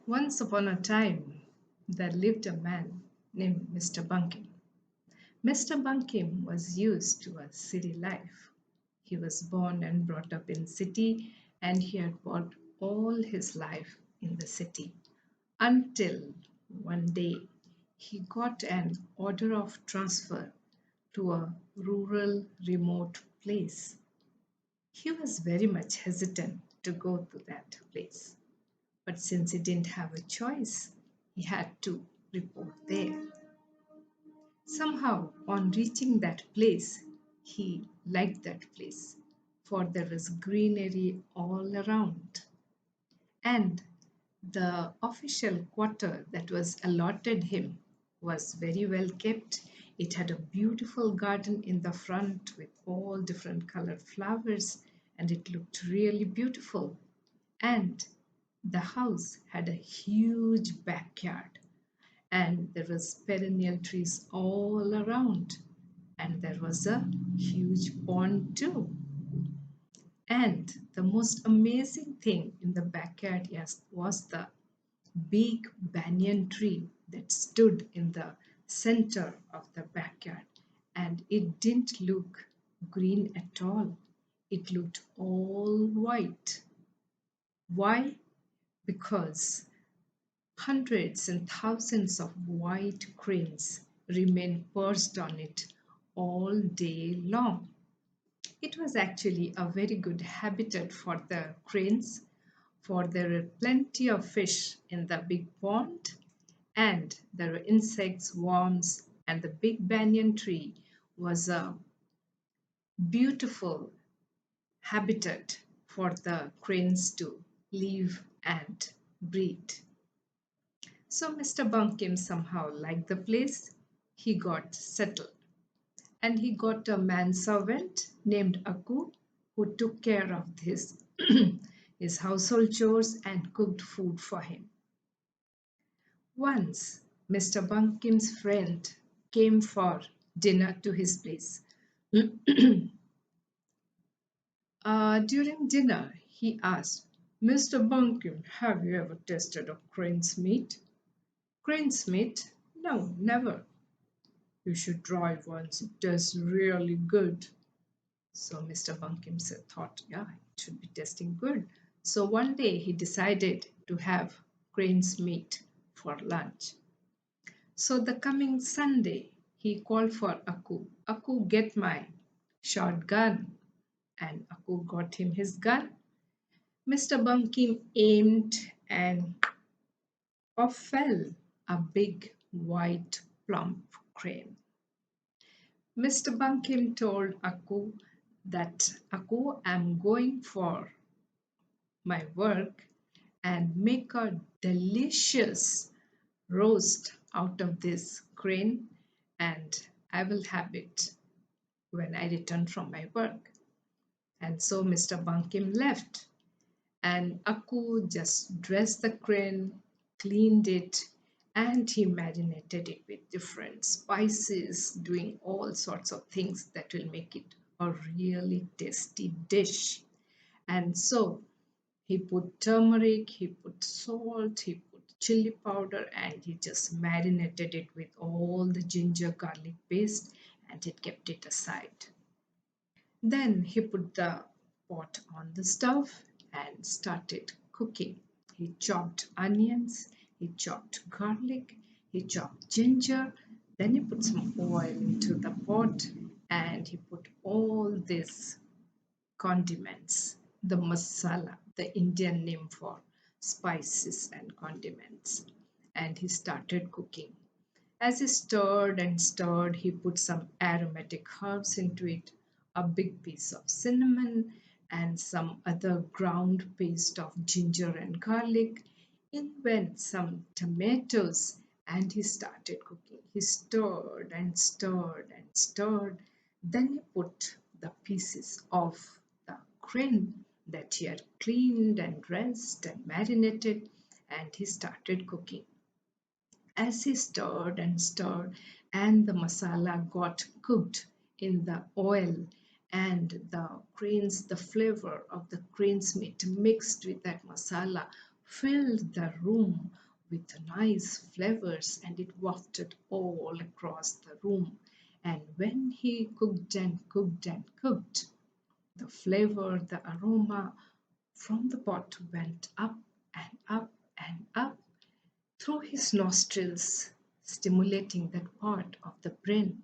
Once upon a time, there lived a man named Mr. Bunkin. Mr. Bunkin was used to a city life. He was born and brought up in city, and he had worked all his life in the city until one day he got an order of transfer to a rural remote place. He was very much hesitant to go to that place, but since he didn't have a choice, he had to report there. Somehow, on reaching that place, he liked that place, for there was greenery all around. And the official quarter that was allotted him was very well kept. It had a beautiful garden in the front with all different colored flowers, and it looked really beautiful. And the house had a huge backyard, and there was perennial trees all around, and there was a huge pond too. And the most amazing thing in the backyard, yes, was the big banyan tree that stood in the center of the backyard, and it didn't look green at all. It looked all white. Why? Because hundreds and thousands of white cranes remained perched on it all day long. It was actually a very good habitat for the cranes, for there were plenty of fish in the big pond, and there were insects, worms, and the big banyan tree was a beautiful habitat for the cranes to live and breed. So Mr. Bunkim somehow liked the place. He got settled, and he got a manservant named Aku who took care of his his household chores and cooked food for him. Once Mr. Bunkim's friend came for dinner to his place. During dinner, he asked, "Mr. Bunkim, have you ever tasted of crane's meat?" "Crane's meat? No, never." "You should try it once. It tastes really good." So Mr. Bunkim said, thought, yeah, it should be tasting good. So one day he decided to have crane's meat for lunch. So the coming Sunday, he called for Aku. "Aku, get my shotgun." And Aku got him his gun. Mr. Bunkim aimed, and off fell a big white plump crane. Mr. Bunkim told Aku that, "Aku, I'm going for my work and make a delicious roast out of this crane, and I will have it when I return from my work." And so Mr. Bunkim left, and Aku just dressed the crane, cleaned it, and he marinated it with different spices, doing all sorts of things that will make it a really tasty dish. And so he put turmeric, he put salt, he put chili powder, and he just marinated it with all the ginger garlic paste, and he kept it aside. Then he put the pot on the stove and started cooking. He chopped onions, he chopped garlic, he chopped ginger, then he put some oil into the pot, and he put all these condiments, the masala, the Indian name for spices and condiments. And he started cooking. As he stirred and stirred, he put some aromatic herbs into it, a big piece of cinnamon, and some other ground paste of ginger and garlic. In went some tomatoes, and he started cooking. He stirred and stirred and stirred. Then he put the pieces of the crane that he had cleaned and dressed and marinated, and he started cooking. As he stirred and stirred, and the masala got cooked in the oil, and the flavor of the crane's meat mixed with that masala filled the room with nice flavors, and it wafted all across the room. And when he cooked and cooked and cooked, the flavor, the aroma from the pot went up and up and up through his nostrils, stimulating that part of the brain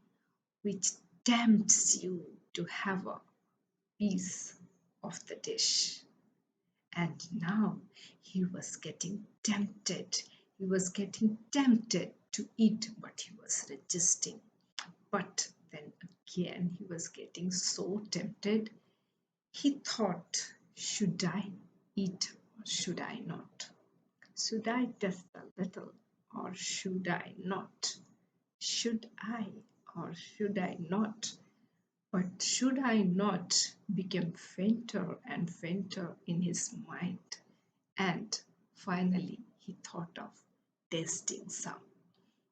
which tempts you to have a piece of the dish. And now he was getting tempted. He was getting tempted to eat, but he was resisting. But then again, he was getting so tempted. He thought, should I eat or should I not? Should I test a little or should I not? Should I or should I not? But should I not became fainter and fainter in his mind. And finally, he thought of tasting some.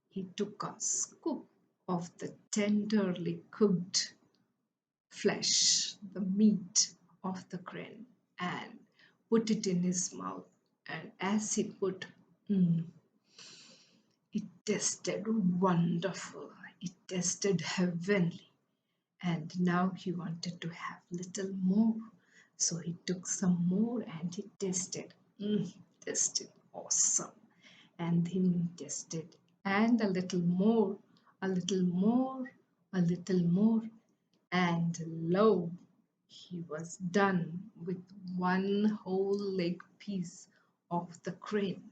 He took a scoop of the tenderly cooked flesh, the meat of the crane, and put it in his mouth. And as he put, mm, it tasted wonderful. It tasted heavenly. And now he wanted to have little more. So he took some more and he tasted. Tasted awesome. And he tasted and a little more, a little more, a little more. And lo, he was done with one whole leg piece of the crane.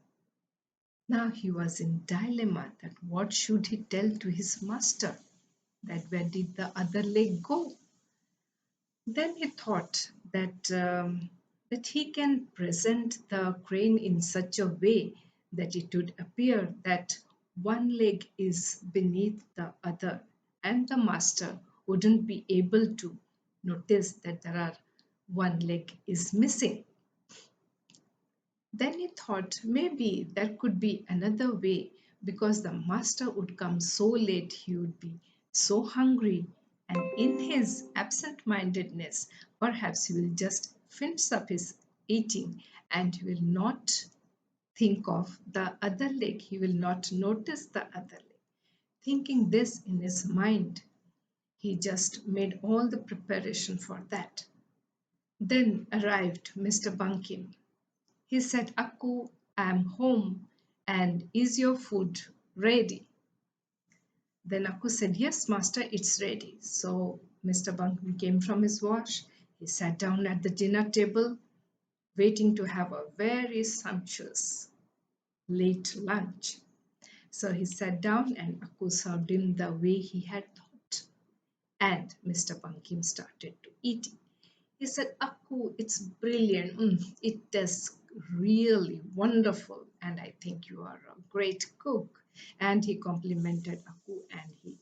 Now he was in dilemma that what should he tell to his master, that where did the other leg go? Then he thought that he can present the crane in such a way that it would appear that one leg is beneath the other, and the master wouldn't be able to notice that there are one leg is missing. Then he thought maybe there could be another way, because the master would come so late, he would be so hungry, and in his absent mindedness, perhaps he will just finish up his eating and he will not think of the other leg, he will not notice the other leg. Thinking this in his mind, he just made all the preparation for that. Then arrived Mr. Bunkin. He said, Akku, I'm home, and is your food ready? Then Akku said, yes, master, it's ready. So Mr. Bunkin came from his wash. He sat down at the dinner table, waiting to have a very sumptuous late lunch. So he sat down and Akku served him the way he had thought. And Mr. Bunkin started to eat. He said, Akku, it's brilliant. It tastes really wonderful. And I think you are a great cook. And he complimented Akku and he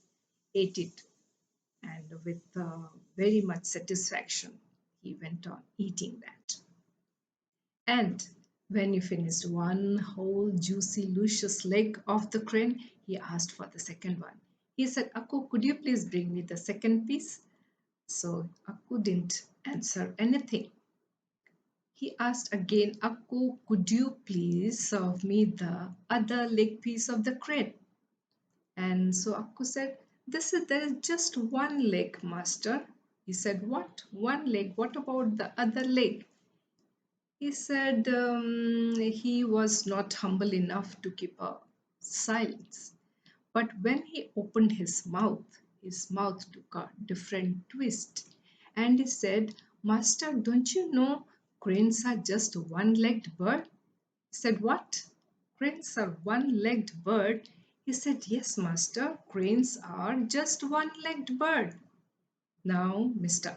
ate it. And with very much satisfaction, he went on eating that. And when he finished one whole juicy, luscious leg of the crane, he asked for the second one. He said, Akku, could you please bring me the second piece? So Akku didn't answer anything. He asked again, Akku, could you please serve me the other leg piece of the crane? And so Akku said, there is just one leg, master. He said, what? One leg? What about the other leg? He said he was not humble enough to keep a silence. But when he opened his mouth took a different twist. And he said, Master, don't you know cranes are just one-legged bird? He said, what? Cranes are one-legged bird? He said, yes, master, cranes are just one-legged bird. Now, Mr.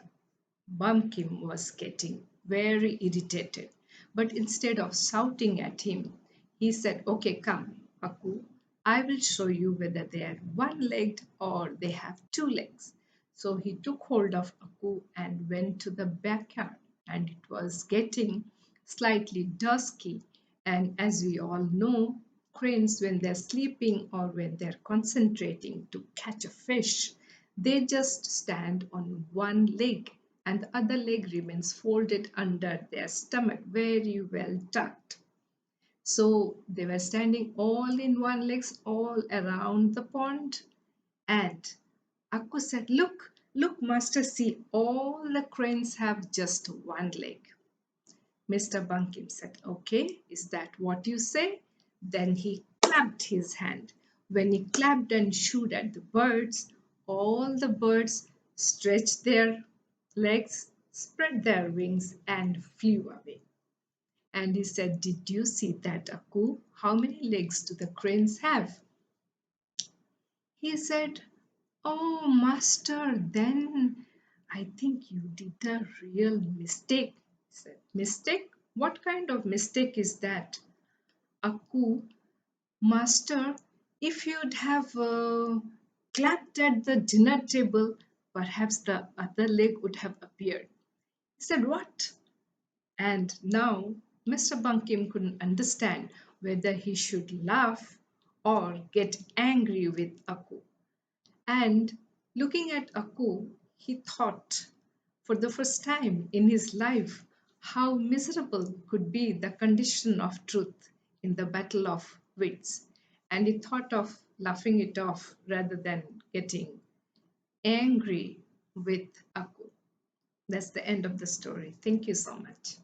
Bumpkin was getting very irritated, but instead of shouting at him, he said, okay, come, Aku, I will show you whether they are one-legged or they have two legs. So he took hold of Aku and went to the backyard, and it was getting slightly dusky. And as we all know, cranes, when they're sleeping or when they're concentrating to catch a fish, they just stand on one leg and the other leg remains folded under their stomach, very well tucked. So they were standing all in one legs all around the pond. And Akku said, "Look, look, master, see, all the cranes have just one leg." Mr. Bunkim said, "Okay, is that what you say?" Then he clapped his hand. When he clapped and shooed at the birds, all the birds stretched their legs, spread their wings, and flew away. And he said, "Did you see that, Akku? How many legs do the cranes have?" He said, "Oh, master, then I think you did a real mistake." He said, "Mistake? What kind of mistake is that?" "Akku, master, if you'd have clapped at the dinner table, perhaps the other leg would have appeared." He said, "What?" And now Mr. Bunkim couldn't understand whether he should laugh or get angry with Akku. And looking at Akku, he thought for the first time in his life how miserable could be the condition of truth in the battle of wits. And he thought of laughing it off rather than getting angry with Akku. That's the end of the story. Thank you so much.